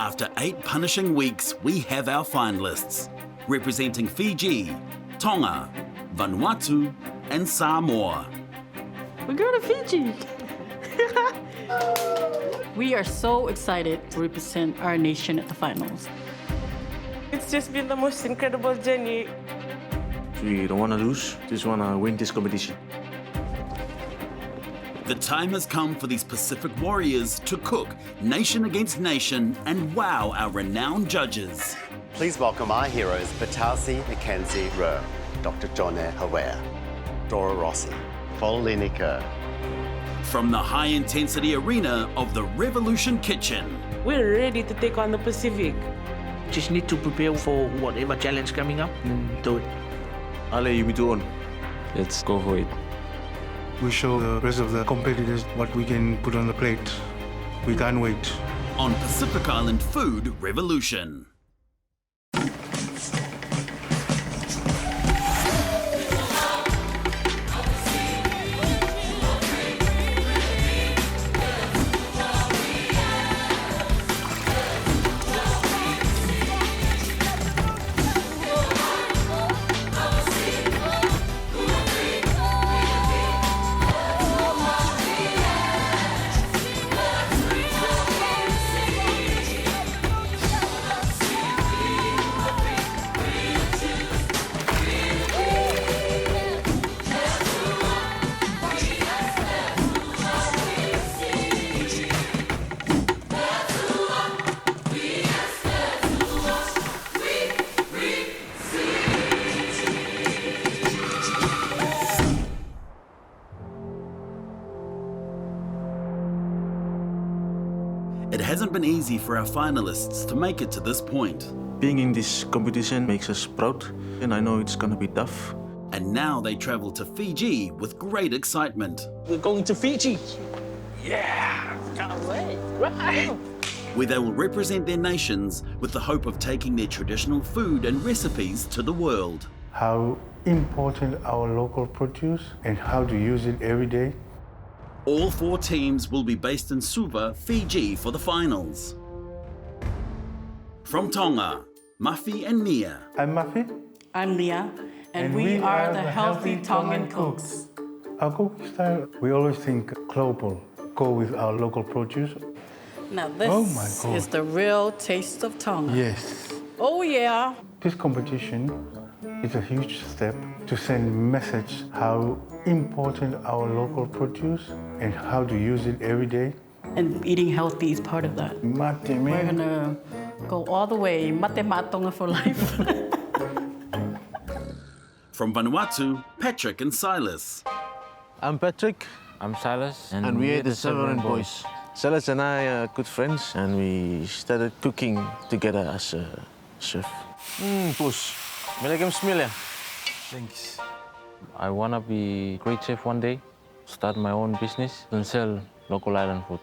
After 8 punishing weeks, we have our finalists, representing Fiji, Tonga, Vanuatu and Samoa. We're going to Fiji! We are so excited to represent our nation at the finals. It's just been the most incredible journey. We don't want to lose, just want to win this competition. The time has come for these Pacific warriors to cook nation against nation and wow our renowned judges. Please welcome our heroes, Batasi Mackenzie Rowe, Dr. Jone Hawea, Dora Rossi, Folini Kerr. From the high-intensity arena of the Revolution Kitchen. We're ready to take on the Pacific. Just need to prepare for whatever challenge coming up and do it. Ale, you be doing. Let's go for it. We show the rest of the competitors what we can put on the plate. We can't wait. On Pacific Island Food Revolution. It hasn't been easy for our finalists to make it to this point. Being in this competition makes us proud, and I know it's gonna be tough. And now they travel to Fiji with great excitement. We're going to Fiji. Yeah, can't wait. Right. Where they will represent their nations with the hope of taking their traditional food and recipes to the world. How important our local produce and how to use it every day. All 4 teams will be based in Suva, Fiji for the finals. From Tonga, Mafi and Mia. I'm Mafi. I'm Mia, and we are the Healthy Tongan Cooks. Our cooking style, we always think global. Go with our local produce. Now Oh my this God. is the real taste of Tonga. Yes. Oh yeah. This competition is a huge step to send message how important our local produce and how to use it every day. And eating healthy is part of that. Mate, We're man. gonna go all the way, mate matonga for life. From Vanuatu, Patrick and Silas. I'm Patrick, I'm Silas. and we're the Severin boys. Silas and I are good friends, and we started cooking together as a chef. Pus, welcome Smilia. Thanks. I want to be a great chef one day, start my own business and sell local island food.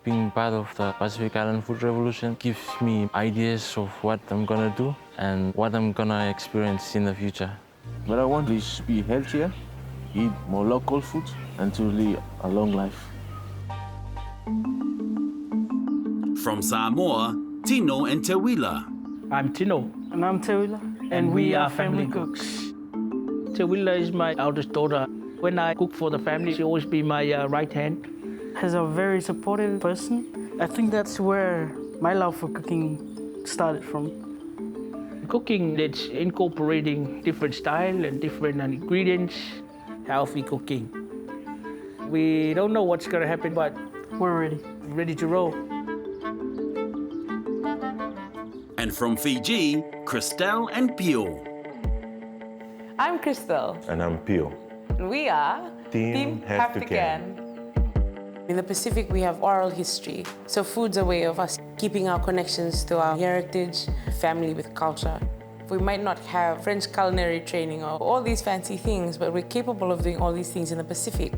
Being part of the Pacific Island Food Revolution gives me ideas of what I'm gonna do and what I'm gonna experience in the future. What I want is to be healthier, eat more local food, and to live a long life. From Samoa, Tino and Tewila. I'm Tino. And I'm Tewila. And we are family cooks. Tewila is my eldest daughter. When I cook for the family, she always be my right hand. As a very supportive person, I think that's where my love for cooking started from. Cooking that's incorporating different style and different ingredients, healthy cooking. We don't know what's gonna happen, but We're ready. ready to roll. And from Fiji, Christelle and Pio. I'm Crystal. And I'm Pio. We are Team Have to Can. In the Pacific, we have oral history. So food's a way of us keeping our connections to our heritage, family with culture. We might not have French culinary training or all these fancy things, but we're capable of doing all these things in the Pacific.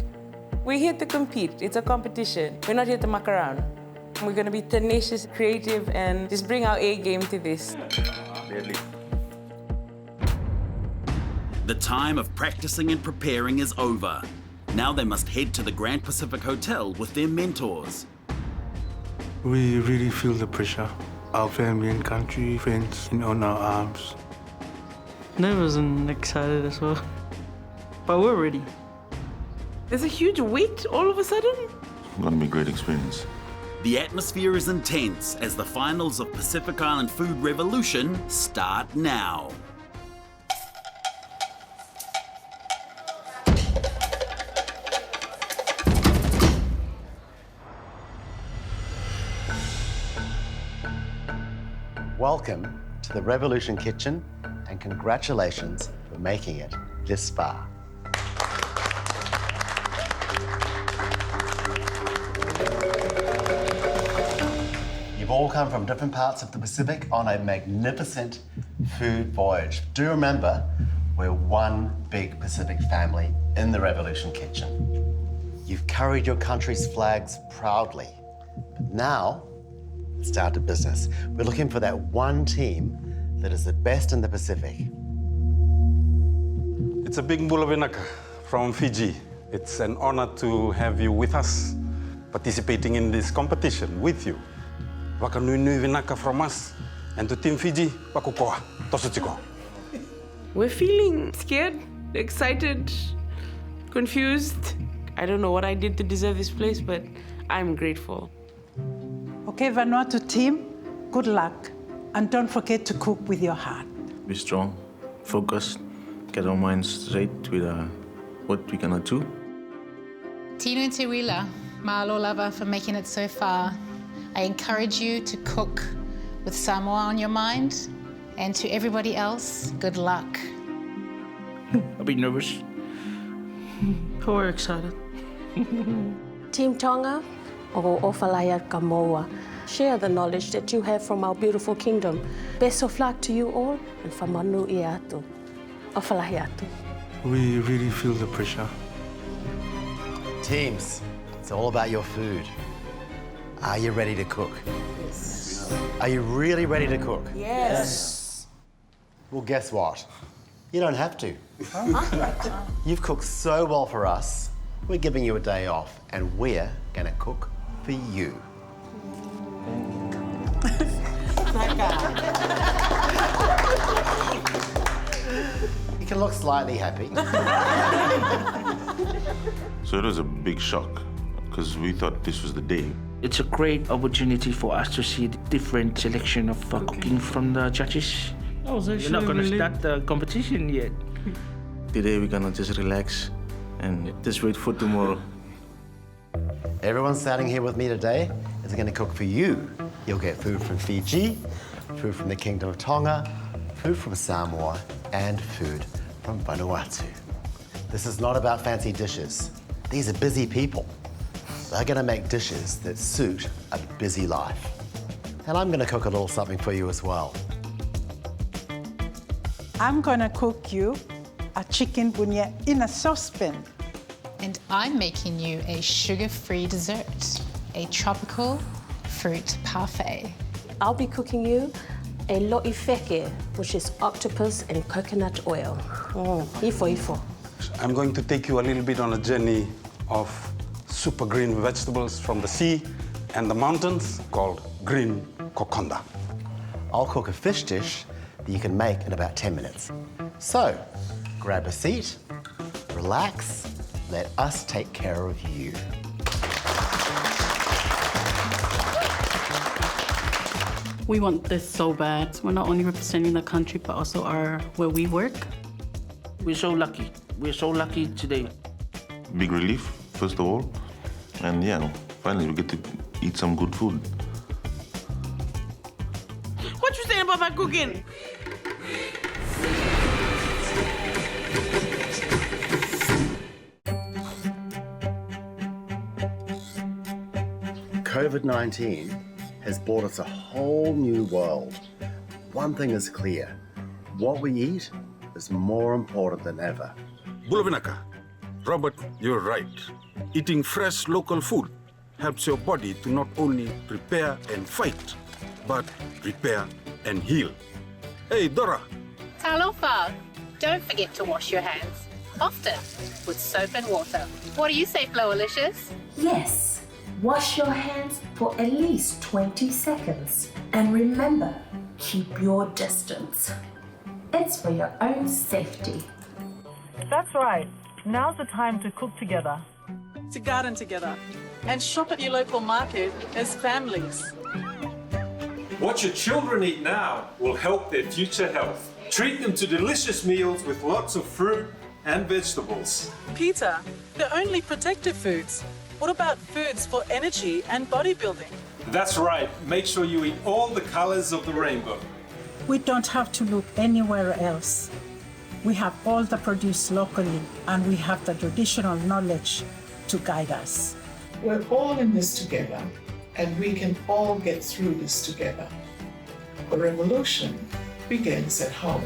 We're here to compete. It's a competition. We're not here to muck around. We're going to be tenacious, creative, and just bring our A game to this. The time of practicing and preparing is over. Now they must head to the Grand Pacific Hotel with their mentors. We really feel the pressure. Our family and country, friends on our arms. Nervous and excited as well. But we're ready. There's a huge weight all of a sudden. It's gonna be a great experience. The atmosphere is intense as the finals of Pacific Island Food Revolution start now. Welcome to the Revolution Kitchen and congratulations for making it this far. You've all come from different parts of the Pacific on a magnificent food voyage. Do remember, we're one big Pacific family in the Revolution Kitchen. You've carried your country's flags proudly, but now let's start to business. We're looking for that one team that is the best in the Pacific. It's a big Bulavinaka from Fiji. It's an honor to have you with us, participating in this competition with you. Waka nui nui vinaka from us, and to Team Fiji, wakukoa, tosuchiko. We're feeling scared, excited, confused. I don't know what I did to deserve this place, but I'm grateful. Okay, Vanuatu team, good luck. And don't forget to cook with your heart. Be strong, focused, get our minds straight with what we're gonna do. Tino te wila, mahalo lava for making it so far. I encourage you to cook with Samoa on your mind. And to everybody else, good luck. A bit nervous. But we're excited. Team Tonga, o Ofalaya Kamoa, share the knowledge that you have from our beautiful kingdom. Best of luck to you all, and famanu iatu. Ofalaya atu. We really feel the pressure. Teams, it's all about your food. Are you ready to cook? Yes. Are you really ready to cook? Yes. Well, guess what? You don't have to. You've cooked so well for us, we're giving you a day off, and we're gonna cook for you. You can look slightly happy. So it was a big shock because we thought this was the day. It's a great opportunity for us to see the different selection of cooking from the judges. You're not going to start the competition yet. Today we're gonna just relax and just wait for tomorrow. Everyone standing here with me today is going to cook for you. You'll get food from Fiji, food from the Kingdom of Tonga, food from Samoa, and food from Vanuatu. This is not about fancy dishes. These are busy people. They're going to make dishes that suit a busy life. And I'm going to cook a little something for you as well. I'm gonna cook you a chicken bunya in a saucepan. And I'm making you a sugar-free dessert, a tropical fruit parfait. I'll be cooking you a lo'ifeke, which is octopus and coconut oil. Ifo. I'm going to take you a little bit on a journey of super green vegetables from the sea and the mountains called green kokonda. I'll cook a fish dish that you can make in about 10 minutes. So, grab a seat, relax, let us take care of you. We want this so bad. We're not only representing the country, but also where we work. We're so lucky. We're so lucky today. Big relief, first of all. And yeah, finally we get to eat some good food. What you saying about my cooking? COVID-19 has brought us a whole new world. One thing is clear, what we eat is more important than ever. Bulavinaka, Robert, you're right. Eating fresh local food helps your body to not only prepare and fight, but repair and heal. Hey, Dora. Talofa, don't forget to wash your hands, often with soap and water. What do you say, Floalicious? Yes, Wash your hands for at least 20 seconds. And remember, keep your distance. It's for your own safety. That's right. Now's the time to cook together. To garden together. And shop at your local market as families. What your children eat now will help their future health. Treat them to delicious meals with lots of fruit and vegetables. Peter, they're only protective foods. What about foods for energy and bodybuilding? That's right. Make sure you eat all the colors of the rainbow. We don't have to look anywhere else. We have all the produce locally, and we have the traditional knowledge to guide us. We're all in this together, and we can all get through this together. The revolution begins at home.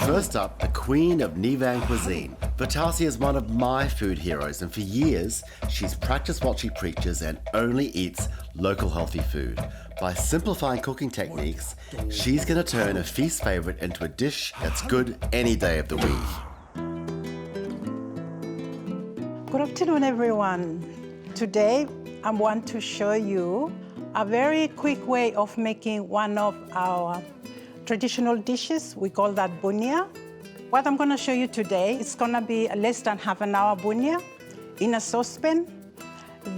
First up, the queen of Nivan cuisine. Vitasia is one of my food heroes, and for years, she's practiced what she preaches and only eats local healthy food. By simplifying cooking techniques, she's going to turn a feast favorite into a dish that's good any day of the week. Good afternoon, everyone. Today, I want to show you a very quick way of making one of our traditional dishes. We call that bunya. What I'm going to show you today, it's going to be less than half an hour bunya in a saucepan.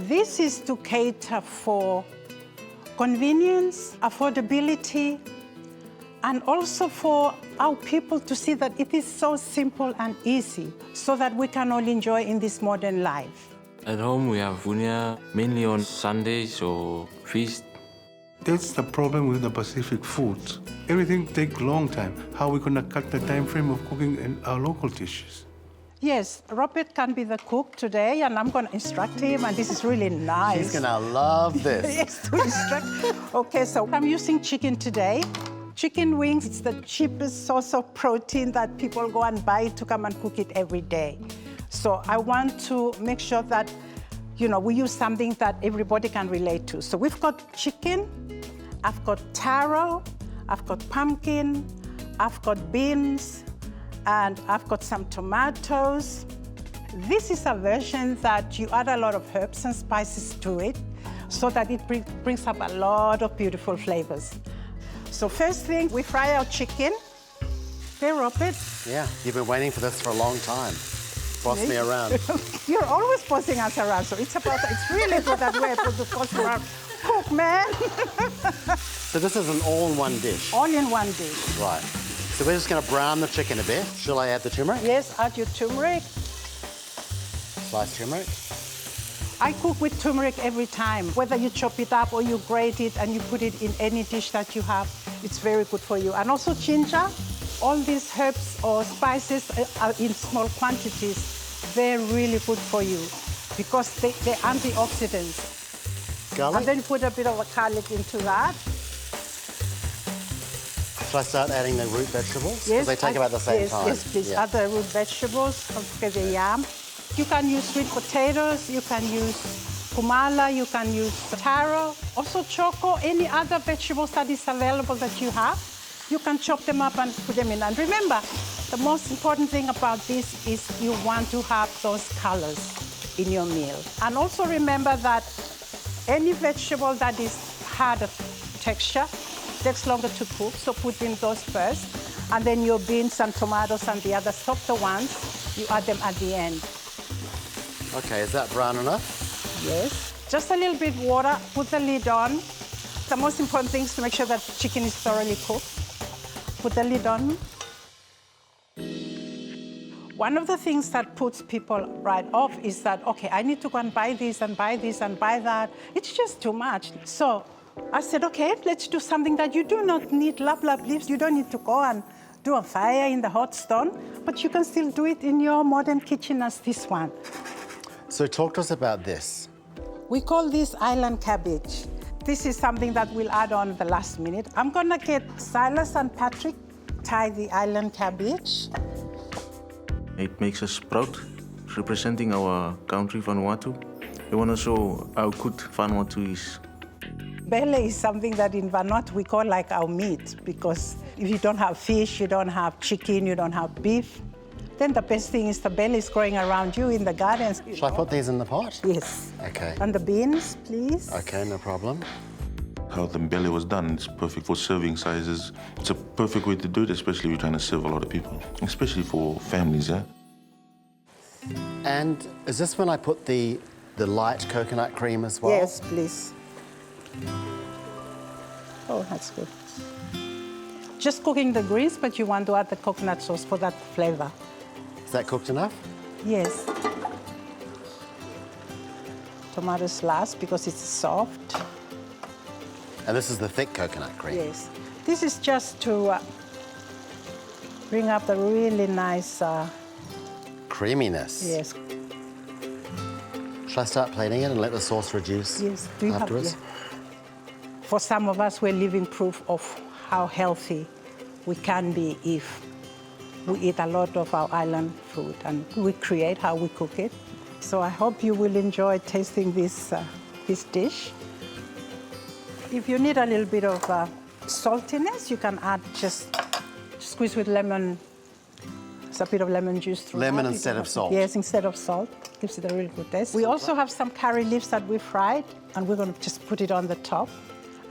This is to cater for convenience, affordability, and also for our people to see that it is so simple and easy so that we can all enjoy in this modern life. At home, we have bunya mainly on Sundays or feast. That's the problem with the Pacific foods. Everything takes a long time. How are we going to cut the time frame of cooking in our local dishes? Yes, Robert can be the cook today, and I'm going to instruct him, and this is really nice. She's going to love this. Yes, to instruct. Okay, so I'm using chicken today. Chicken wings, it's the cheapest source of protein that people go and buy to come and cook it every day. So I want to make sure that, you know, we use something that everybody can relate to. So we've got chicken, I've got taro, I've got pumpkin, I've got beans, and I've got some tomatoes. This is a version that you add a lot of herbs and spices to it so that it brings up a lot of beautiful flavors. So first thing, we fry our chicken. Okay, Robert? Yeah, you've been waiting for this for a long time. Boss me around. You're always bossing us around, so it's really good that we're able to boss around. Cook, man! So this is an all-in-one dish? All-in-one dish. Right. So we're just going to brown the chicken a bit. Shall I add the turmeric? Yes, add your turmeric. Sliced turmeric. I cook with turmeric every time. Whether you chop it up or you grate it and you put it in any dish that you have, it's very good for you. And also ginger. All these herbs or spices are in small quantities. They're really good for you because they're antioxidants. Garlic? And then put a bit of garlic into that. Shall I start adding the root vegetables? Yes. Because they take about the same time. Yes, please. Yeah. Add the root vegetables, okay, the yam. You can use sweet potatoes, you can use kumala, you can use taro, also choco, any other vegetables that is available that you have. You can chop them up and put them in. And remember, the most important thing about this is you want to have those colors in your meal. And also remember that any vegetable that is hard of texture takes longer to cook, so put in those first. And then your beans and tomatoes and the other softer ones, you add them at the end. Okay, is that brown enough? Yes. Just a little bit water, put the lid on. The most important thing is to make sure that the chicken is thoroughly cooked. Put the lid on. One of the things that puts people right off is that, okay, I need to go and buy this and buy this and buy that. It's just too much. So I said, okay, let's do something that you do not need lap leaves. You don't need to go and do a fire in the hot stone, but you can still do it in your modern kitchen as this one. So talk to us about this. We call this island cabbage. This is something that we'll add on the last minute. I'm gonna get Silas and Patrick tie the island cabbage. It makes us proud, representing our country, Vanuatu. We want to show how good Vanuatu is. Bele is something that in Vanuatu we call like our meat, because if you don't have fish, you don't have chicken, you don't have beef, then the best thing is the belly is growing around you in the gardens. Should I put these in the pot? Yes. Okay. And the beans, please. Okay, no problem. How the belly was done, it's perfect for serving sizes. It's a perfect way to do it, especially if you're trying to serve a lot of people, especially for families, yeah? And is this when I put the light coconut cream as well? Yes, please. Oh, that's good. Just cooking the greens, but you want to add the coconut sauce for that flavor. Is that cooked enough? Yes. Tomatoes last because it's soft. And this is the thick coconut cream? Yes. This is just to bring up the really nice... creaminess. Yes. Should I start plating it and let the sauce reduce afterwards? For some of us, we're living proof of how healthy we can be if we eat a lot of our island food and we create how we cook it. So I hope you will enjoy tasting this dish. If you need a little bit of saltiness, you can add just squeeze with lemon. It's a bit of lemon juice through. Lemon instead of salt? Yes, instead of salt. Gives it a really good taste. We also have some curry leaves that we fried, and we're going to just put it on the top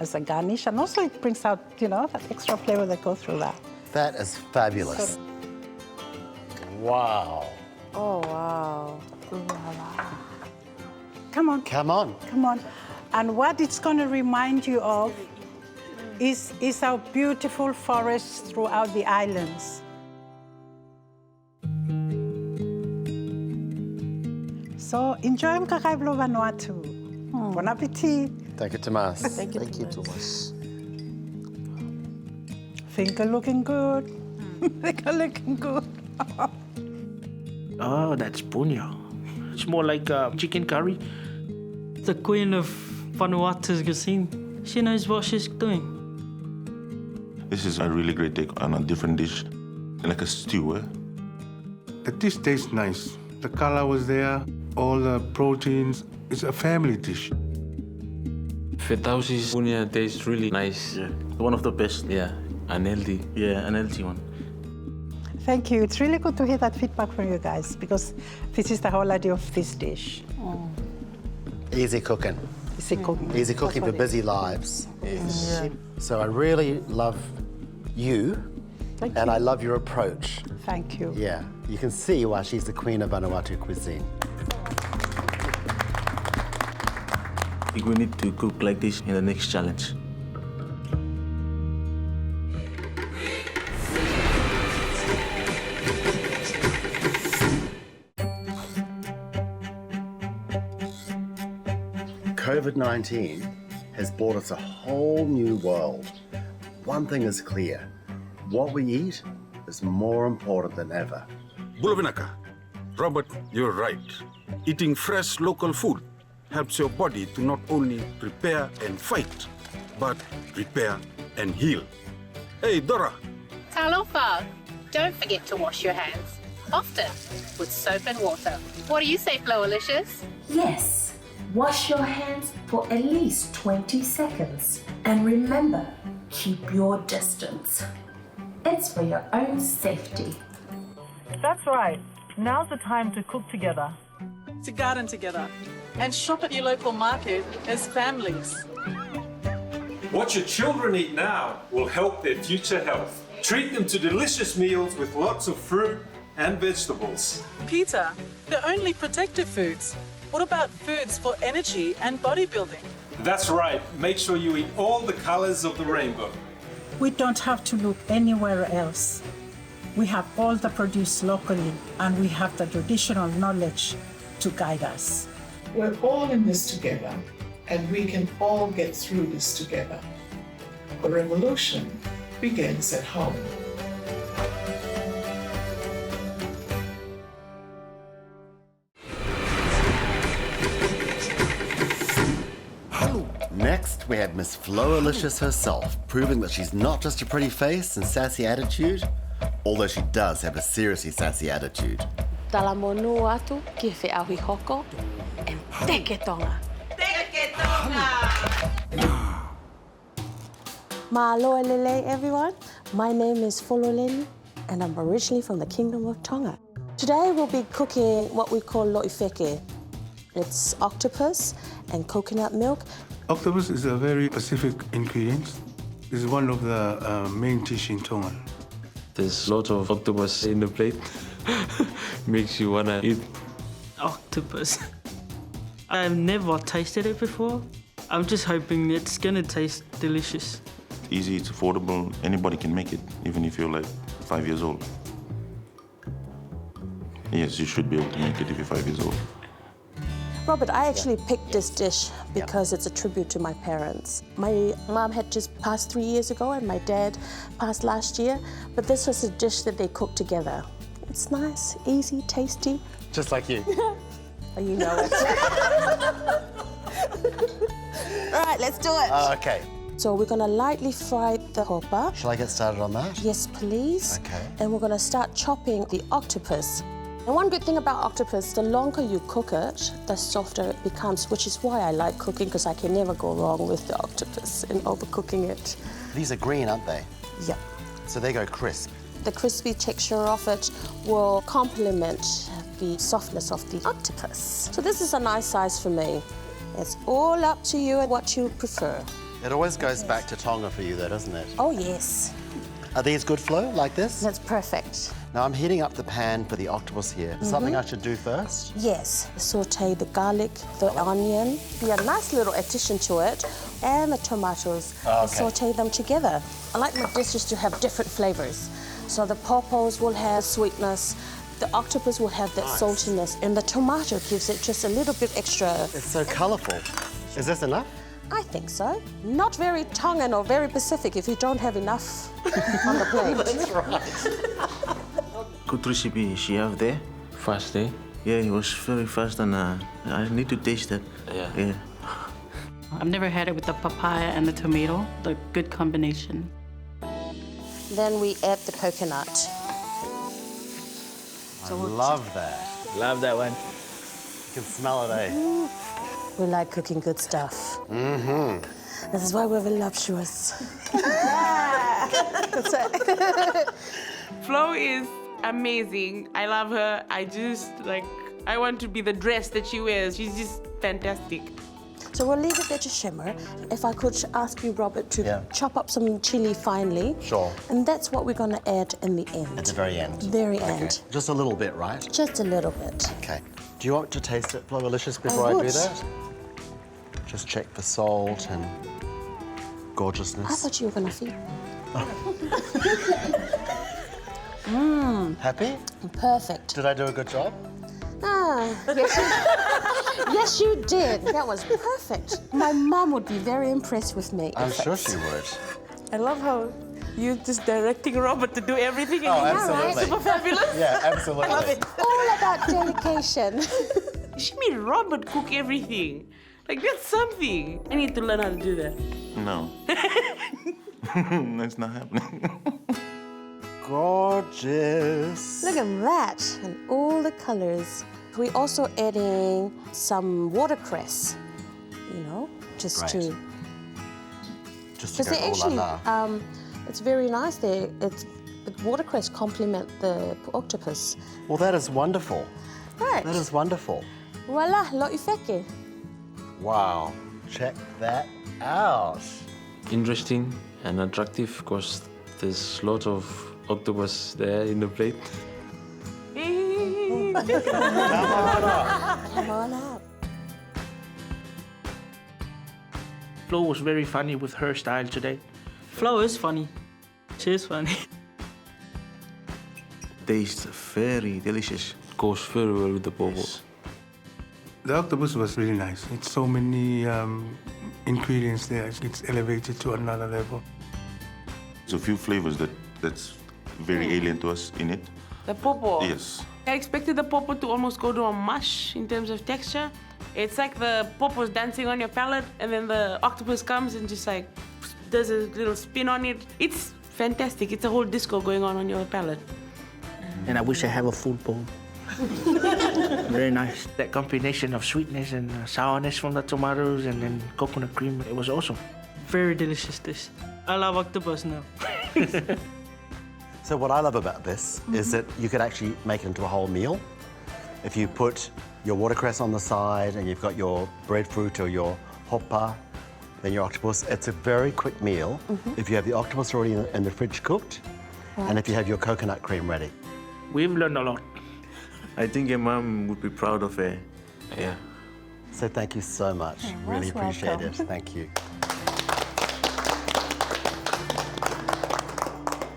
as a garnish. And also it brings out, you know, that extra flavor that goes through that. That is fabulous. Wow. Oh, wow. Come on. Come on. Come on. And what it's going to remind you of is our beautiful forests throughout the islands. So enjoy mkakaiblo Vanuatu. Bon appetit. Thank you, Tomas. Thank you, Tomas. Finger looking good. Finger looking good. Oh, that's punya. It's more like chicken curry. The queen of Vanuatu's cuisine. She knows what she's doing. This is a really great take on a different dish, like a stew, eh? The dish tastes nice. The color was there, all the proteins. It's a family dish. Fetausi's punya tastes really nice. Yeah, one of the best. Yeah, and healthy. Yeah, an healthy one. Thank you. It's really good to hear that feedback from you guys, because this is the whole idea of this dish. Easy cooking. Easy cooking. Easy cooking for busy lives. Yes. Yeah. So I really love you, and I love your approach. Thank you. Yeah, you can see why she's the queen of Vanuatu cuisine. I think we need to cook like this in the next challenge. COVID-19 has brought us a whole new world. One thing is clear, what we eat is more important than ever. Bulavinaka, Robert, you're right. Eating fresh local food helps your body to not only prepare and fight, but repair and heal. Hey, Dora. Talofa, don't forget to wash your hands, often with soap and water. What do you say, Flowalicious? Yes. Wash your hands for at least 20 seconds. And remember, keep your distance. It's for your own safety. That's right. Now's the time to cook together. To garden together and shop at your local market as families. What your children eat now will help their future health. Treat them to delicious meals with lots of fruit and vegetables. Peter, they're only protective foods. What about foods for energy and bodybuilding? That's right. Make sure you eat all the colors of the rainbow. We don't have to look anywhere else. We have all the produce locally, and we have the traditional knowledge to guide us. We're all in this together, and we can all get through this together. The revolution begins at home. Next, we have Miss Flowalicious herself, proving that she's not just a pretty face and sassy attitude, although she does have a seriously sassy attitude. Talamonu atu ki fe ahi hoko and teke tonga. Teke tonga! Mahalo elele, everyone. My name is Fololeni, and I'm originally from the Kingdom of Tonga. Today we'll be cooking what we call lo'ifeke. It's octopus and coconut milk. Octopus is a very specific ingredient. It's one of the main dish in Tonga. There's a lot of octopus in the plate. Makes you wanna eat. Octopus. I've never tasted it before. I'm just hoping it's gonna taste delicious. It's easy, it's affordable, anybody can make it, even if you're like 5 years old. Yes, you should be able to make it if you're 5 years old. Robert, I actually picked this dish because it's a tribute to my parents. My mom had just passed 3 years ago and my dad passed last year, but this was a dish that they cooked together. It's nice, easy, tasty. Just like you. Oh, you know it. All right, let's do it. Okay. So we're gonna lightly fry the hopa. Shall I get started on that? Yes, please. Okay. And we're gonna start chopping the octopus. And one good thing about octopus, the longer you cook it, the softer it becomes, which is why I like cooking, because I can never go wrong with the octopus in overcooking it. These are green, aren't they? Yeah. So they go crisp. The crispy texture of it will complement the softness of the octopus. So this is a nice size for me. It's all up to you and what you prefer. It always goes back to Tonga for you though, doesn't it? Oh, yes. Are these good flow, like this? That's perfect. Now I'm heating up the pan for the octopus here. Something I should do first? Yes. Saute the garlic, the onion, be a nice little addition to it, and the tomatoes. Okay. Saute them together. I like my dishes to have different flavors. So the popos will have sweetness, the octopus will have that saltiness, and the tomato gives it just a little bit extra. It's so colourful. Is this enough? I think so. Not very Tongan or very Pacific if you don't have enough on the plate. That's right. Good recipe she have there. Fast, eh? Yeah, it was very fast and I need to taste it. Yeah. I've never had it with the papaya and the tomato, the good combination. Then we add the coconut. I love that. Love that one. You can smell it, eh? We like cooking good stuff. Mm-hmm. This is why we're voluptuous. That's it. Flo is amazing. I love her. I want to be the dress that she wears. She's just fantastic. So we'll leave it there to shimmer. If I could ask you, Robert, to chop up some chili finely. Sure. And that's what we're going to add in the end. At the very end? Very end. Just a little bit, right? Just a little bit. Okay. Do you want to taste it, Flowalicious, before I do that? Just check for salt and gorgeousness. I thought you were going to feed. Happy? Perfect. Did I do a good job? Yes, you did. That was perfect. My mom would be very impressed with me. I'm sure she would. I love how you're just directing Robert to do everything. Oh, and absolutely. Super fabulous. Yeah, absolutely. I love it. All about dedication. She made Robert cook everything. Like, that's something. I need to learn how to do that. No. That's not happening. Gorgeous. Look at that. And all the colors. We're also adding some watercress, just to go they ooh la la. It's very nice there. The watercress complement the octopus. Well, that is wonderful. Right. That is wonderful. Voila, lo'ifeke. Wow. Check that out. Interesting and attractive because there's a lot of octopus there in the plate. Come on up. Flo was very funny with her style today. Flo is funny. She is funny. Tastes very delicious. Goes very well with the popos. The octopus was really nice. It's so many ingredients there. It's elevated to another level. There's a few flavors that's very alien to us in it. The popo. Yes. I expected the popo to almost go to a mush in terms of texture. It's like the popo's dancing on your palate, and then the octopus comes and just like does a little spin on it. It's fantastic. It's a whole disco going on your palate. And I wish I have a full bowl. Very nice. That combination of sweetness and sourness from the tomatoes and then coconut cream, it was awesome. Very delicious dish. I love octopus now. So what I love about this is that you could actually make it into a whole meal. If you put your watercress on the side and you've got your breadfruit or your hoppa, then your octopus, it's a very quick meal if you have the octopus already in the fridge cooked and if you have your coconut cream ready. We've learned a lot. I think your mom would be proud of her. Yeah. So thank you so much. Really appreciate it. Thank you.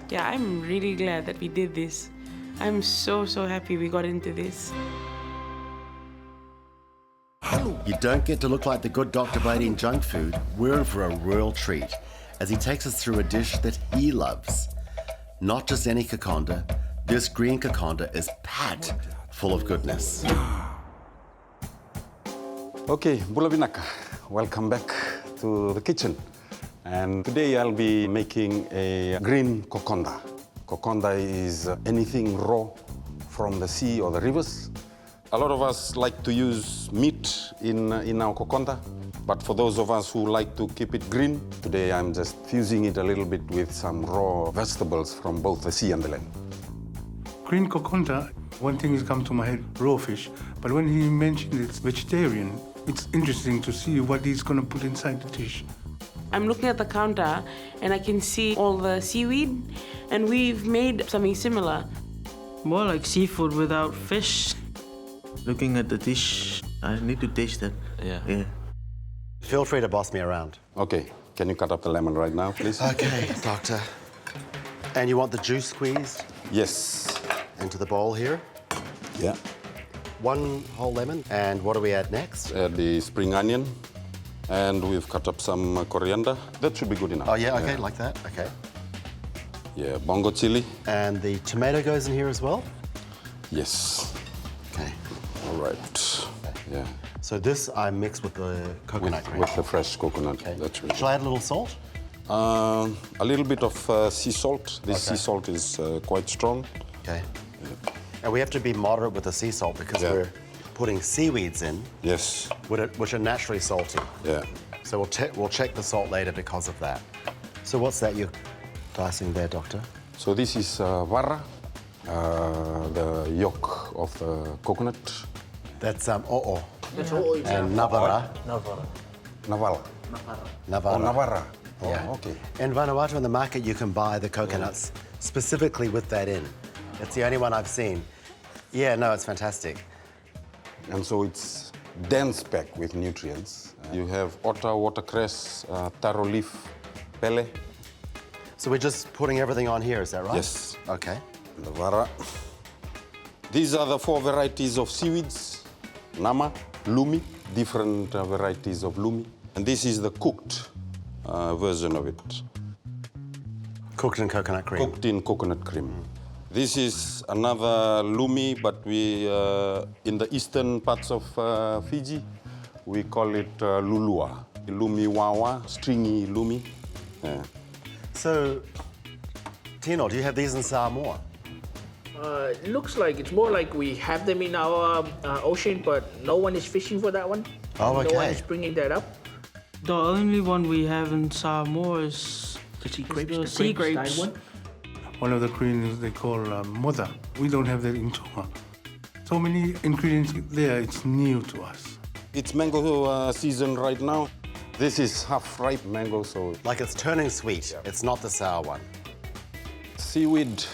Yeah, I'm really glad that we did this. I'm so happy we got into this. You don't get to look like the good doctor by eating junk food. We're in for a real treat as he takes us through a dish that he loves. Not just any kokonda, this green kokonda is packed full of goodness. Okay, Bula Binaka, welcome back to the kitchen. And today I'll be making a green kokonda. Kokonda is anything raw from the sea or the rivers. A lot of us like to use meat in our kokonda, but for those of us who like to keep it green, today I'm just fusing it a little bit with some raw vegetables from both the sea and the land. Green kokonda, one thing has come to my head, raw fish, but when he mentioned it's vegetarian, it's interesting to see what he's going to put inside the dish. I'm looking at the counter and I can see all the seaweed, and we've made something similar. More like seafood without fish. Looking at the dish, I need to taste that. Yeah. Feel free to boss me around. Okay, can you cut up the lemon right now, please? Okay, doctor. And you want the juice squeezed? Yes. Into the bowl here? Yeah. One whole lemon. And what do we add next? Add the spring onion. And we've cut up some coriander. That should be good enough. Oh, yeah, okay, like that, okay. Yeah, bongo chili. And the tomato goes in here as well? Yes. Okay. All right. Yeah. So this I mix with the coconut cream? With the fresh coconut. Okay. That's really Shall I add a little salt? A little bit of sea salt. This sea salt is quite strong. Okay. Yeah. And we have to be moderate with the sea salt because we're putting seaweeds in. Yes. Which are naturally salty. Yeah. So we'll check the salt later because of that. So what's that you're dicing there, doctor? So this is vara, the yolk of the coconut. That's o'o. That's o'o. And navara. Navala. Navara. Oh, Navara. Oh, Yeah. okay. In Vanuatu, in the market, you can buy the coconuts specifically with that in. It's the only one I've seen. Yeah, no, it's fantastic. And so it's dense packed with nutrients. You have ota, watercress, taro leaf, pele. So we're just putting everything on here, is that right? Yes. Okay. The vara. These are the 4 varieties of seaweeds. Nama, lumi, different varieties of lumi. And this is the cooked version of it. Cooked in coconut cream? Cooked in coconut cream. This is another lumi, but we, in the eastern parts of Fiji, we call it lulua. Lumi wawa, stringy lumi. Yeah. So, Tino, do you have these in Samoa? It looks like it's more like we have them in our ocean, but no one is fishing for that one. Oh, okay. No one is bringing that up. The only one we have in Samoa is the sea grapes. the Sea grape grapes. style one. One of the greens they call moda. We don't have that in Tonga. So many ingredients there, it's new to us. It's mango season right now. This is half-ripe mango, so... Like it's turning sweet. Yeah. It's not the sour one. Seaweed,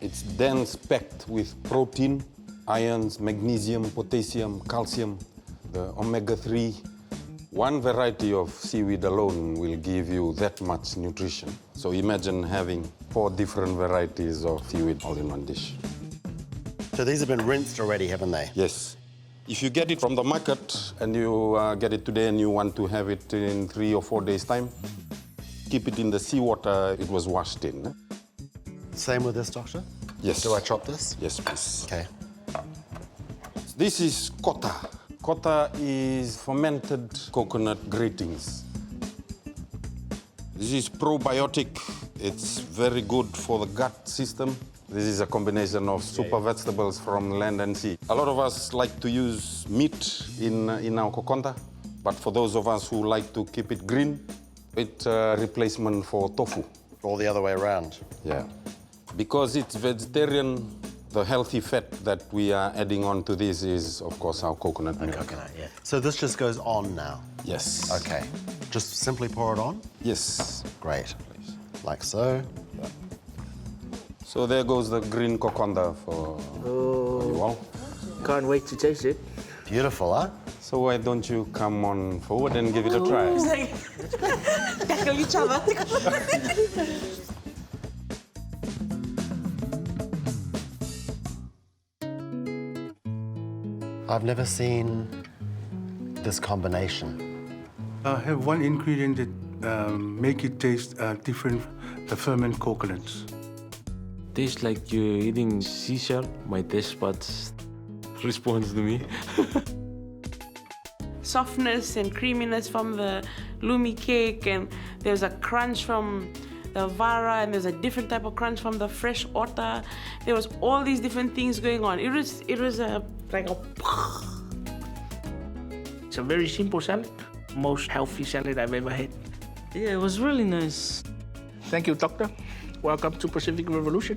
it's dense packed with protein, ions, magnesium, potassium, calcium, the omega-3. One variety of seaweed alone will give you that much nutrition. So imagine having 4 different varieties of seaweed all in one dish. So these have been rinsed already, haven't they? Yes. If you get it from the market and you get it today and you want to have it in 3 or 4 days' time, keep it in the seawater it was washed in. Same with this, doctor? Yes. Do I chop this? Yes, please. Okay. This is kota. Kota is fermented coconut gratings. This is probiotic. It's very good for the gut system. This is a combination of super vegetables from land and sea. A lot of us like to use meat in our kokonda, but for those of us who like to keep it green, It's a replacement for tofu. Or the other way around. Yeah. Because it's vegetarian, the healthy fat that we are adding on to this is, of course, our coconut milk. Coconut, yeah. So this just goes on now? Yes. Okay. Just simply pour it on? Yes. Great. Like so. Yeah. So there goes the green coconda for you all. Can't wait to taste it. Beautiful, huh? So why don't you come on forward and give it a try? Tackle each other. I've never seen this combination. I have one ingredient that make it taste different, the fermented coconuts. Tastes like you're eating seashell. My taste buds responds to me. Softness and creaminess from the lumi cake, and there's a crunch from the vara, and there's a different type of crunch from the fresh ota. There was all these different things going on. It was like a. It's a very simple salad. Most healthy salad I've ever had. Yeah, it was really nice. Thank you, Doctor. Welcome to Pacific Revolution.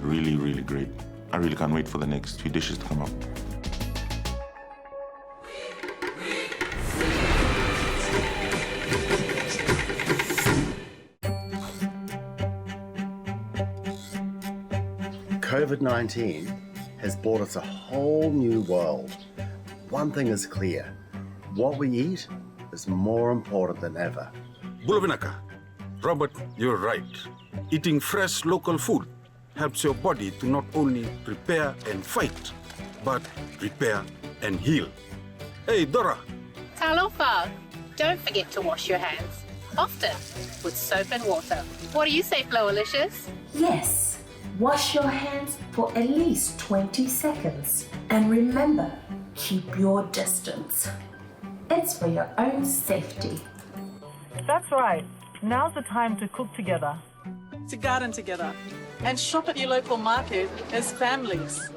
Really, really great. I really can't wait for the next few dishes to come up. COVID-19 has brought us a whole new world. One thing is clear. What we eat is more important than ever. Bulavinaka, Robert, you're right. Eating fresh local food helps your body to not only prepare and fight, but repair and heal. Hey, Dora. Talofa, don't forget to wash your hands, often with soap and water. What do you say, Floalicious? Yes, wash your hands for at least 20 seconds. And remember, keep your distance. It's for your own safety. That's right. Now's the time to cook together. To garden together and shop at your local market as families.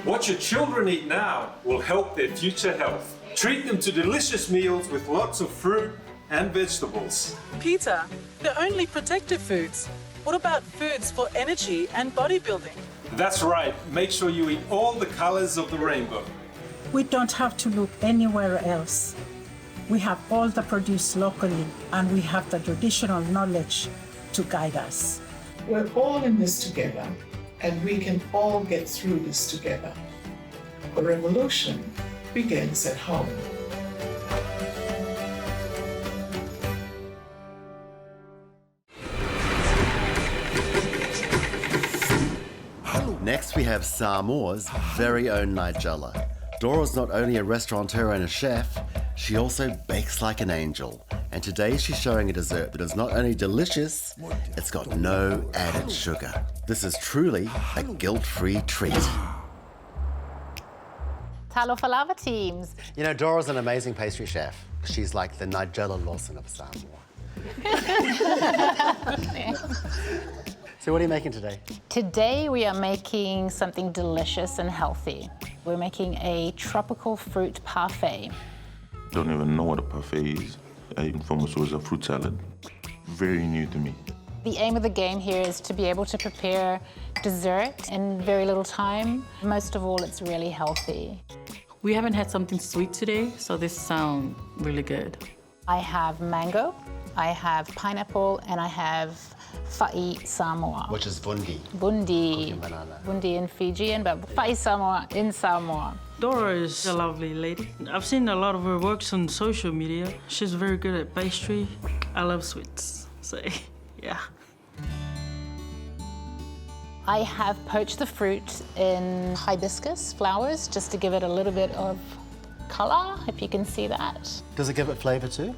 What your children eat now will help their future health. Treat them to delicious meals with lots of fruit and vegetables. Peter, they're only protective foods. What about foods for energy and bodybuilding? That's right. Make sure you eat all the colors of the rainbow. We don't have to look anywhere else. We have all the produce locally, and we have the traditional knowledge to guide us. We're all in this together, and we can all get through this together. The revolution begins at home. Next, we have Samoa's very own Nigella. Dora's not only a restaurateur and a chef, she also bakes like an angel. And today she's showing a dessert that is not only delicious, it's got no added sugar. This is truly a guilt-free treat. Talofa lava teams. You know, Dora's an amazing pastry chef. She's like the Nigella Lawson of Samoa. So what are you making today? Today we are making something delicious and healthy. We're making a tropical fruit parfait. Don't even know what a parfait is. I informed us it was a fruit salad. Very new to me. The aim of the game here is to be able to prepare dessert in very little time. Most of all, it's really healthy. We haven't had something sweet today, so this sounds really good. I have mango, I have pineapple, and I have fa'i Samoa. Which is bundi. Bundi. Bundi in Fijian, but fa'i Samoa in Samoa. Dora is a lovely lady. I've seen a lot of her works on social media. She's very good at pastry. I love sweets, so yeah. I have poached the fruit in hibiscus flowers just to give it a little bit of color, if you can see that. Does it give it flavor too?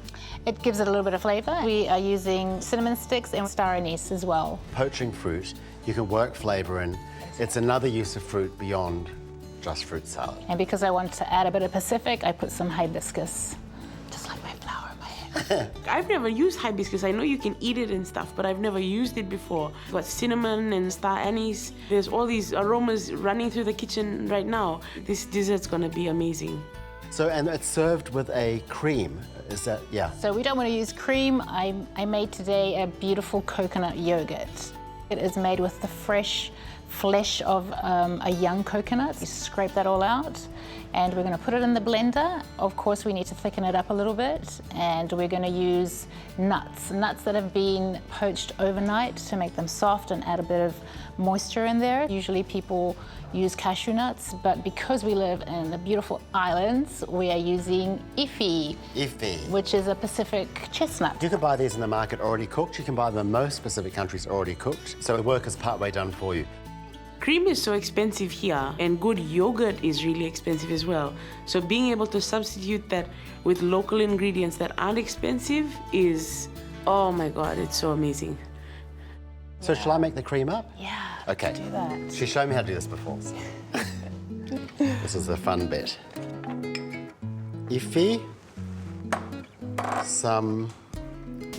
It gives it a little bit of flavor. We are using cinnamon sticks and star anise as well. Poaching fruit, you can work flavor in. It's another use of fruit beyond just fruit salad. And because I want to add a bit of Pacific, I put some hibiscus, just like my flower in my hair. I've never used hibiscus. I know you can eat it and stuff, but I've never used it before. We've got cinnamon and star anise. There's all these aromas running through the kitchen right now. This dessert's gonna be amazing. So, and it's served with a cream. Is that, yeah? So we don't want to use cream. I made today a beautiful coconut yogurt. It is made with the fresh flesh of a young coconut. You scrape that all out, and we're going to put it in the blender. Of course, we need to thicken it up a little bit, and we're going to use nuts that have been poached overnight to make them soft and add a bit of moisture in there. Usually people use cashew nuts, but because we live in the beautiful islands, we are using ifi. Ifi. Which is a Pacific chestnut. You can buy these in the market already cooked. You can buy them in most Pacific countries already cooked. So the work is partway done for you. Cream is so expensive here, and good yogurt is really expensive as well. So being able to substitute that with local ingredients that aren't expensive is, oh my God, it's so amazing. So shall I make the cream up? Yeah. Okay. Do that. She showed me how to do this before. So. This is the fun bit. Ifi, some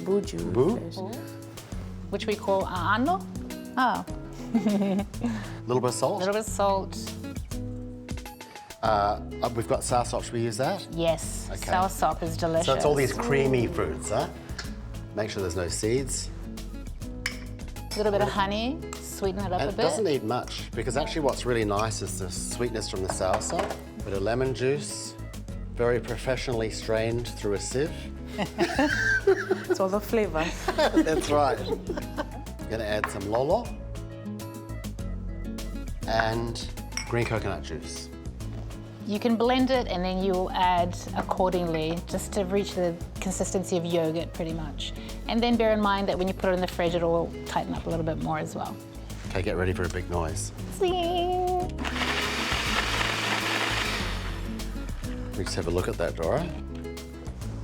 buju, which we call aano. Oh. A little bit of salt. A little bit of salt. We've got soursop. Should we use that? Yes. Okay. Soursop is delicious. So it's all these creamy fruits, huh? Make sure there's no seeds. A little bit of honey, sweeten it up And a it bit. doesn't need much, because actually what's really nice is the sweetness from the soursop. Bit of lemon juice, very professionally strained through a sieve. It's all the flavor. That's right. I'm gonna add some lolo and green coconut juice. You can blend it and then you'll add accordingly just to reach the consistency of yogurt pretty much. And then bear in mind that when you put it in the fridge, it'll tighten up a little bit more as well. Okay, get ready for a big noise. Zing. We just have a look at that, Dora.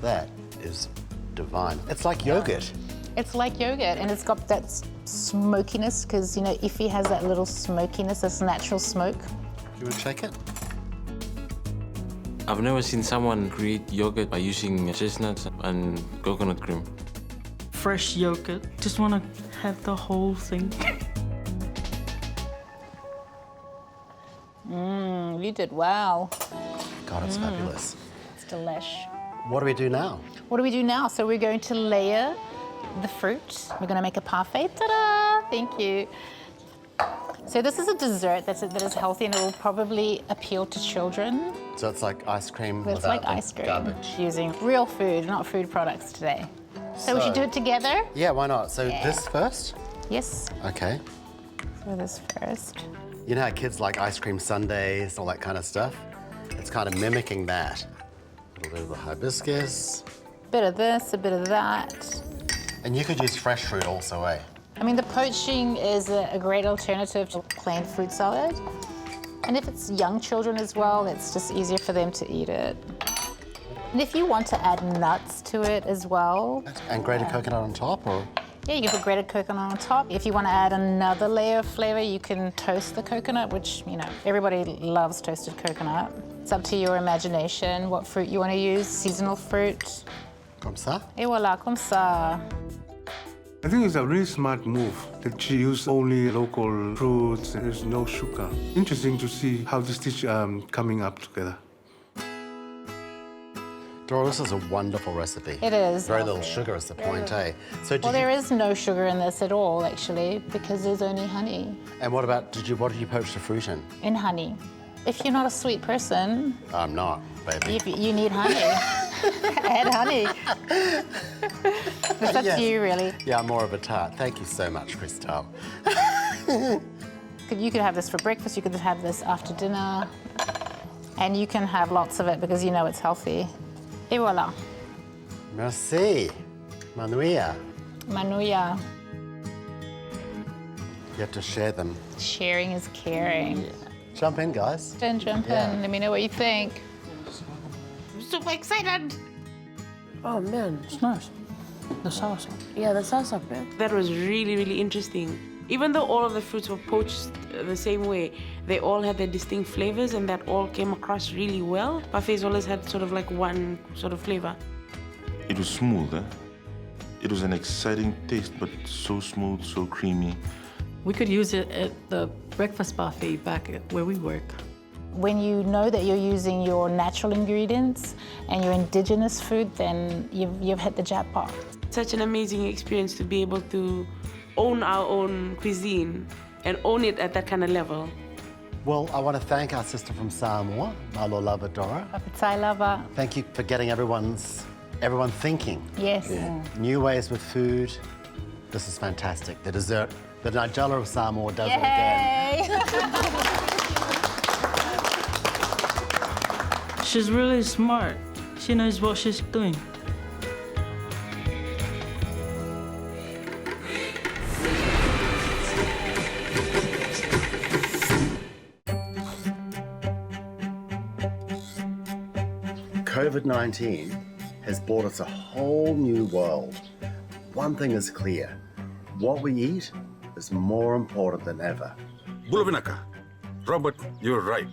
That is divine. It's like yogurt. It's like yogurt, and it's got that smokiness because, you know, ifi has that little smokiness, this natural smoke. You want to check it? I've never seen someone create yogurt by using chestnuts and coconut cream. Fresh yogurt. Just want to have the whole thing. You did well. God, it's fabulous. It's delish. What do we do now? What do we do now? So we're going to layer the fruit. We're going to make a parfait. Ta-da! Thank you. So this is a dessert that is healthy and it will probably appeal to children. So it's like ice cream It's without like ice cream. garbage. Using real food, not food products today. So we should do it together? Yeah, why not? So Yeah. this first? Yes. Okay. So this first. You know how kids like ice cream sundaes, all that kind of stuff? It's kind of mimicking that. A little bit of the hibiscus. Bit of this, a bit of that. And you could use fresh fruit also, eh? I mean, the poaching is a great alternative to plain fruit salad. And if it's young children as well, it's just easier for them to eat it. And if you want to add nuts to it as well. And grated coconut on top, or? Yeah, you can put grated coconut on top. If you want to add another layer of flavor, you can toast the coconut, which, you know, everybody loves toasted coconut. It's up to your imagination what fruit you want to use, seasonal fruit. Comme ça? Et voilà, comme ça. I think it's a really smart move that she used only local fruits. There's no sugar. Interesting to see how this dish coming up together. Dora, this is a wonderful recipe. It is. Very little sugar is the point, eh? So Well, there is no sugar in this at all, actually, because there's only honey. And what about, what did you poach the fruit in? In honey. If you're not a sweet person, I'm not, baby. you need honey. Add honey. It's up Yes. to you, really. Yeah, I'm more of a tart. Thank you so much, Christelle. You could have this for breakfast, you could have this after dinner, and you can have lots of it because you know it's healthy. Et voilà. Merci. Manuia. Manuia. You have to share them. Sharing is caring. Jump in, guys. Then jump Yeah. in. Let me know what you think. I'm super excited. Oh man. It's nice. The salsa. Yeah, the salsa bread. That was really, really interesting. Even though all of the fruits were poached the same way, they all had their distinct flavors and that all came across really well. Parfaits always had sort of like one sort of flavor. It was smooth, eh? It was an exciting taste, but so smooth, so creamy. We could use it at the breakfast buffet back at where we work. When you know that you're using your natural ingredients and your indigenous food, then you've hit the jackpot. Such an amazing experience to be able to own our own cuisine and own it at that kind of level. Well, I want to thank our sister from Samoa, Malo Lava Dora. Papatai lava. Thank you for getting everyone thinking. Yes. New ways with food. This is fantastic. The dessert, the Nigella of Samoa does it again. She's really smart. She knows what she's doing. COVID-19 has brought us a whole new world. One thing is clear. What we eat is more important than ever. Bulavinaka, Robert, you're right.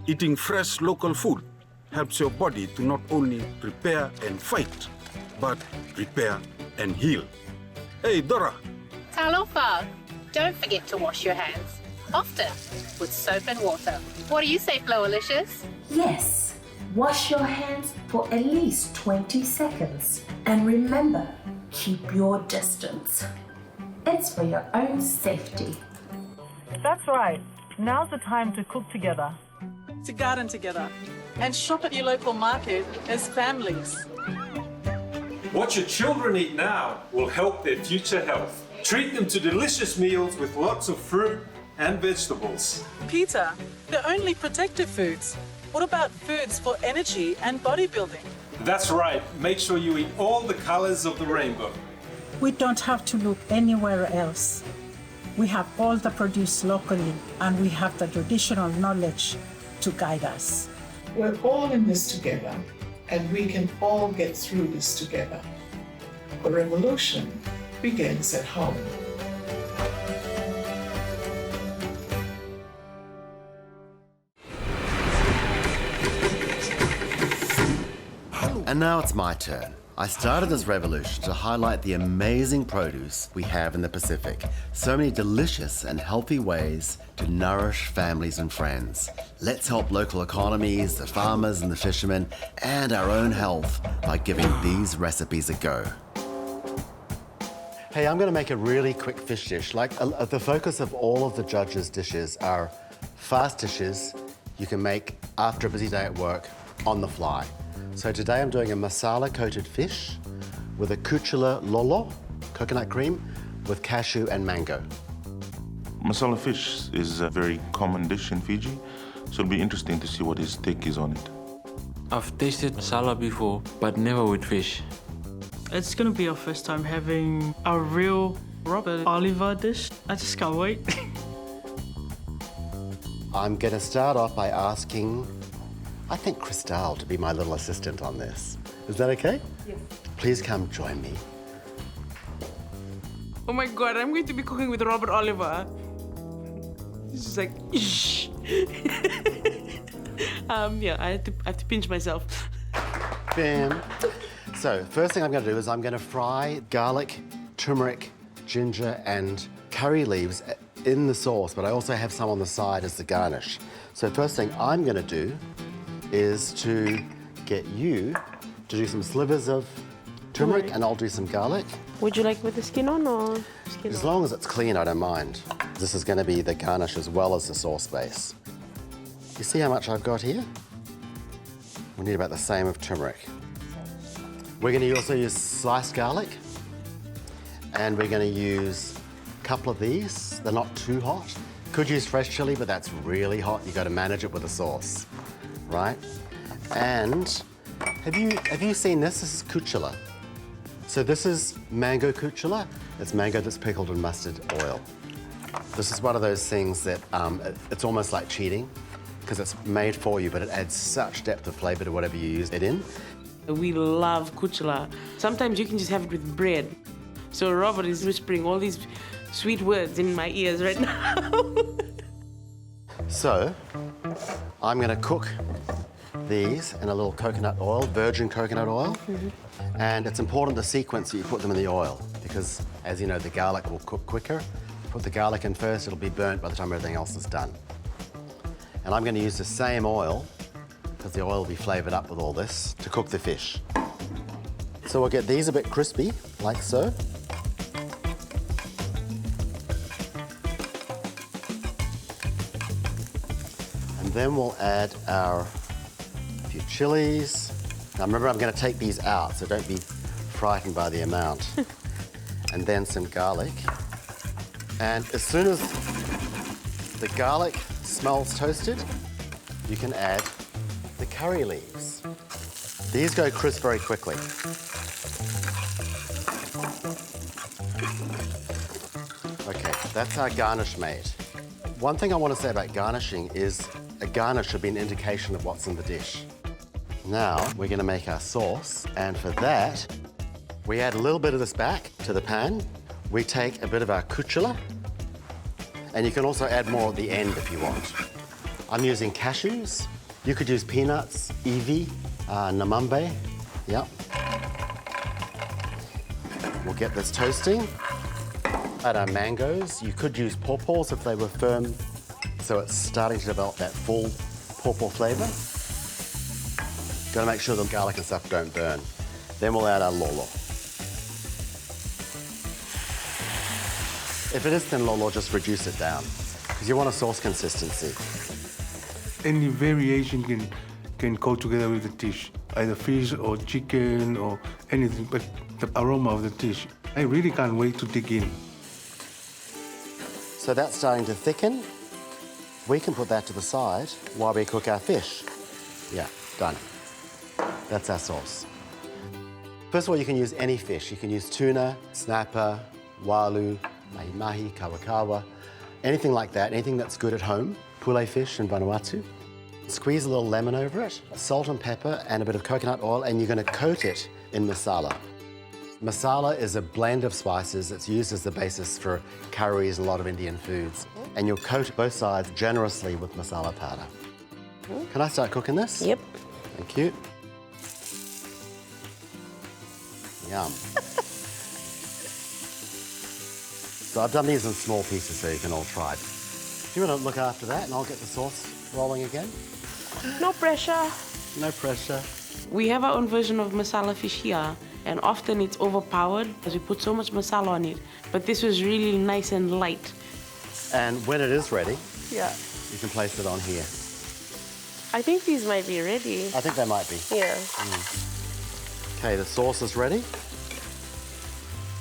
Eating fresh local food helps your body to not only prepare and fight, but repair and heal. Hey, Dora. Talofa, don't forget to wash your hands, often with soap and water. What do you say, Floalicious? Yes, wash your hands for at least 20 seconds. And remember, keep your distance. It's for your own safety. That's right. Now's the time to cook together. To garden together and shop at your local market as families. What your children eat now will help their future health. Treat them to delicious meals with lots of fruit and vegetables. Peter, they're only protective foods. What about foods for energy and bodybuilding? That's right. Make sure you eat all the colors of the rainbow. We don't have to look anywhere else. We have all the produce locally, and we have the traditional knowledge to guide us. We're all in this together, and we can all get through this together. A revolution begins at home. And now it's my turn. I started this revolution to highlight the amazing produce we have in the Pacific. So many delicious and healthy ways to nourish families and friends. Let's help local economies, the farmers and the fishermen, and our own health by giving these recipes a go. Hey, I'm going to make a really quick fish dish. The focus of all of the judges' dishes are fast dishes you can make after a busy day at work on the fly. So today I'm doing a masala coated fish with a kuchula lolo, coconut cream, with cashew and mango. Masala fish is a very common dish in Fiji, so it'll be interesting to see what his take is on it. I've tasted masala before, but never with fish. It's gonna be our first time having a real Robert Oliver dish. I just can't wait. I'm gonna start off by asking, I think Cristal to be my little assistant on this. Is that okay? Yes. Please come join me. Oh my God, I'm going to be cooking with Robert Oliver. This is like, shh. Yeah, I have to pinch myself. Bam. So, first thing I'm going to do is I'm going to fry garlic, turmeric, ginger, and curry leaves in the sauce, but I also have some on the side as the garnish. So, first thing I'm going to do is to get you to do some slivers of turmeric, and I'll do some garlic. Would you like with the skin on or skin As off? long as it's clean, I don't mind. This is going to be the garnish as well as the sauce base. You see how much I've got here? We need about the same of turmeric. We're going to also use sliced garlic, and we're going to use a couple of these. They're not too hot. Could use fresh chili, but that's really hot. You've got to manage it with the sauce, right? And have you seen this? This is kuchula. So this is mango kuchula. It's mango that's pickled in mustard oil. This is one of those things that it's almost like cheating because it's made for you, but it adds such depth of flavor to whatever you use it in. We love kuchula. Sometimes you can just have it with bread. So Robert is whispering all these sweet words in my ears right now. So I'm going to cook these in a little coconut oil, virgin coconut oil. And it's important the sequence that you put them in the oil because, as you know, the garlic will cook quicker. Put the garlic in first, it'll be burnt by the time everything else is done. And I'm going to use the same oil, because the oil will be flavoured up with all this, to cook the fish. So we'll get these a bit crispy, like so. And then we'll add our few chilies. Now remember, I'm going to take these out, so don't be frightened by the amount. And then some garlic. And as soon as the garlic smells toasted, you can add the curry leaves. These go crisp very quickly. Okay, that's our garnish made. One thing I want to say about garnishing is a garnish should be an indication of what's in the dish. Now, we're going to make our sauce, and for that, we add a little bit of this back to the pan. We take a bit of our kuchula, and you can also add more at the end if you want. I'm using cashews. You could use peanuts, iwi, namambe. Yep. We'll get this toasting. Add our mangoes. You could use pawpaws if they were firm, so it's starting to develop that full pawpaw flavour. Got to make sure the garlic and stuff don't burn. Then we'll add our lolo. If it is thin lolo, just reduce it down, because you want a sauce consistency. Any variation can go together with the dish, either fish or chicken or anything, but the aroma of the dish. I really can't wait to dig in. So that's starting to thicken. We can put that to the side while we cook our fish. Yeah, done. That's our sauce. First of all, you can use any fish. You can use tuna, snapper, walu, mahi-mahi, kawakawa, anything like that, anything that's good at home. Poulet fish in Vanuatu. Squeeze a little lemon over it, salt and pepper, and a bit of coconut oil, and you're going to coat it in masala. Masala is a blend of spices that's used as the basis for curries and a lot of Indian foods. And you'll coat both sides generously with masala powder. Can I start cooking this? Yep. Thank you. Yum. So I've done these in small pieces so you can all try. Do you want to look after that and I'll get the sauce rolling again? No pressure. No pressure. We have our own version of masala fish here, and often it's overpowered because we put so much masala on it. But this was really nice and light. And when it is ready, Yeah. you can place it on here. I think these might be ready. I think they might be. Yeah. Okay, the sauce is ready.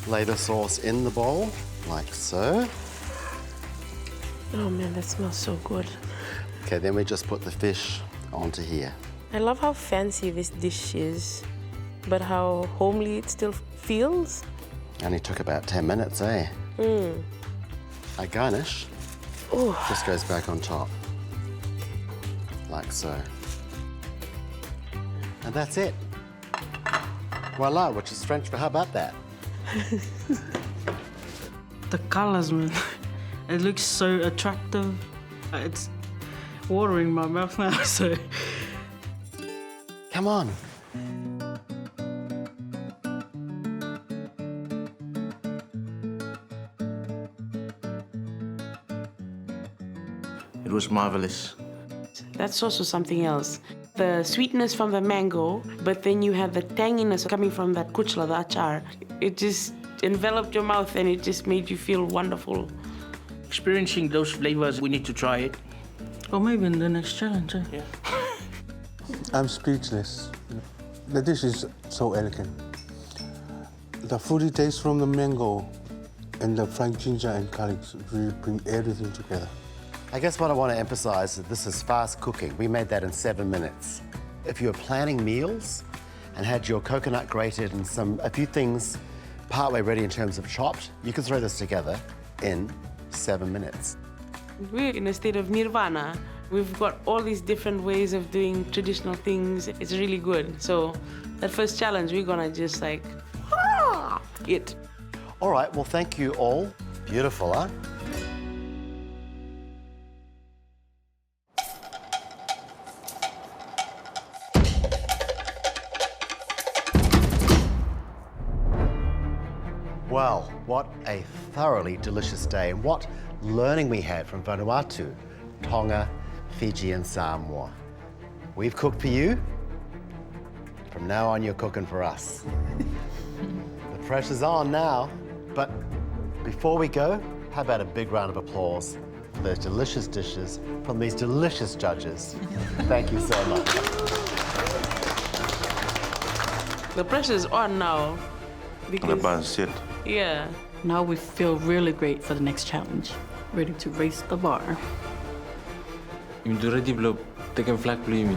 Lay the sauce in the bowl, like so. Oh man, that smells so good. Okay, then we just put the fish onto here. I love how fancy this dish is, but how homely it still feels. Only took about 10 minutes, eh? Our garnish just goes back on top, like so. And that's it. Voila, which is French for how about that? The colors, man. It looks so attractive. It's watering my mouth now, so. Come on. It was marvelous. That's also something else. The sweetness from the mango, but then you have the tanginess coming from that kuchla, the achar. It just enveloped your mouth and it just made you feel wonderful. Experiencing those flavors, we need to try it. Or maybe in the next challenge, eh? Yeah. I'm speechless. The dish is so elegant. The fruity taste from the mango and the fried ginger and garlic really bring everything together. I guess what I want to emphasize is this is fast cooking. We made that in 7 minutes. If you were planning meals and had your coconut grated and a few things partway ready in terms of chopped, you can throw this together in 7 minutes. We're in a state of nirvana. We've got all these different ways of doing traditional things. It's really good. So that first challenge, we're gonna just like, it. All right, well, thank you all. Beautiful, huh? Well, what a thoroughly delicious day, and what learning we had from Vanuatu, Tonga, Fiji and Samoa. We've cooked for you. From now on, you're cooking for us. The pressure's on now, but before we go, how about a big round of applause for those delicious dishes from these delicious judges. Thank you so much. The pressure's on now. Because, yeah. Now we feel really great for the next challenge. Ready to raise the bar. I'm ready to take a flag, please.